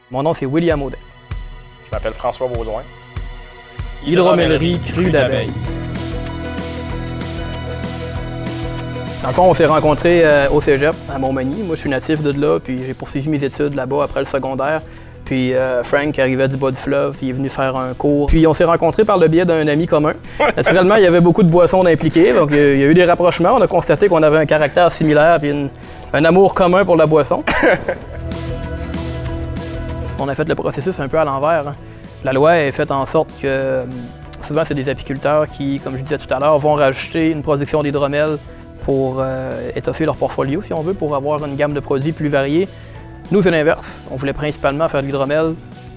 Mon nom, c'est William Audet. Je m'appelle François Baudouin. Hydromellerie crue d'abeilles. Dans le fond, on s'est rencontrés au cégep, à Montmagny. Moi, je suis natif de là, puis j'ai poursuivi mes études là-bas après le secondaire. Puis Frank arrivait du bas du fleuve, puis il est venu faire un cours. Puis on s'est rencontrés par le biais d'un ami commun. Naturellement, il y avait beaucoup de boissons impliquées, donc il y a eu des rapprochements. On a constaté qu'on avait un caractère similaire, puis un amour commun pour la boisson. On a fait le processus un peu à l'envers. La loi est faite en sorte que souvent, c'est des apiculteurs qui, comme je disais tout à l'heure, vont rajouter une production d'hydromel pour étoffer leur portfolio, si on veut, pour avoir une gamme de produits plus variée. Nous, c'est l'inverse. On voulait principalement faire de l'hydromel,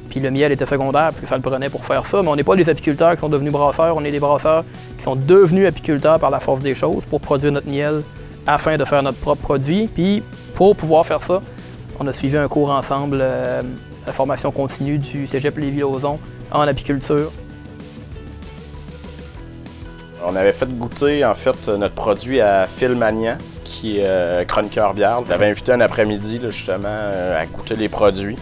puis le miel était secondaire, parce que ça le prenait pour faire ça. Mais on n'est pas des apiculteurs qui sont devenus brasseurs, on est des brasseurs qui sont devenus apiculteurs par la force des choses pour produire notre miel afin de faire notre propre produit. Puis, pour pouvoir faire ça, on a suivi un cours ensemble, la formation continue du Cégep Lévis-Lauzon en apiculture. On avait fait goûter, en fait, notre produit à Phil Magnan, qui est chroniqueur bière. Je l'avais invité un après-midi, justement, à goûter les produits.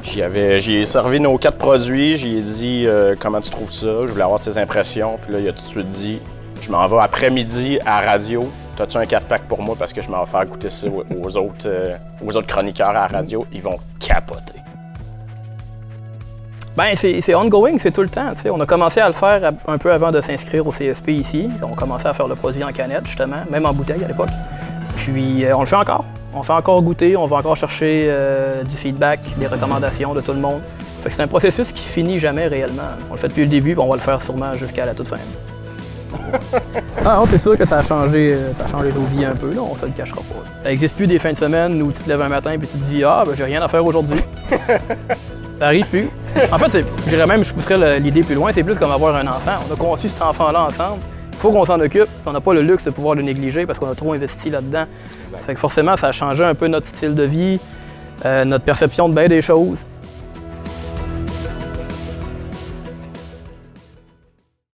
J'ai servi nos 4 produits, j'ai dit comment tu trouves ça, je voulais avoir ses impressions. Puis là, il a tout de suite dit, je m'en vais après-midi à la radio. T'as-tu un 4-pack pour moi parce que je m'en vais faire goûter ça aux autres chroniqueurs à la radio, ils vont capoter. Bien, c'est ongoing, c'est tout le temps. T'sais. On a commencé à le faire un peu avant de s'inscrire au CFP ici. On commençait à faire le produit en canette, justement, même en bouteille à l'époque. Puis on le fait encore. On fait encore goûter, on va encore chercher du feedback, des recommandations de tout le monde. Fait que c'est un processus qui finit jamais réellement. On le fait depuis le début, puis on va le faire sûrement jusqu'à la toute fin. Ah non, c'est sûr que ça a changé nos vies un peu, là, on se le cachera pas. Ça n'existe plus des fins de semaine où tu te lèves un matin et tu te dis « Ah, ben j'ai rien à faire aujourd'hui ». Ça arrive plus. En fait, je pousserais l'idée plus loin, c'est plus comme avoir un enfant. On a conçu cet enfant-là ensemble, il faut qu'on s'en occupe, on n'a pas le luxe de pouvoir le négliger parce qu'on a trop investi là-dedans. Fait que forcément, ça a changé un peu notre style de vie, notre perception de bien des choses.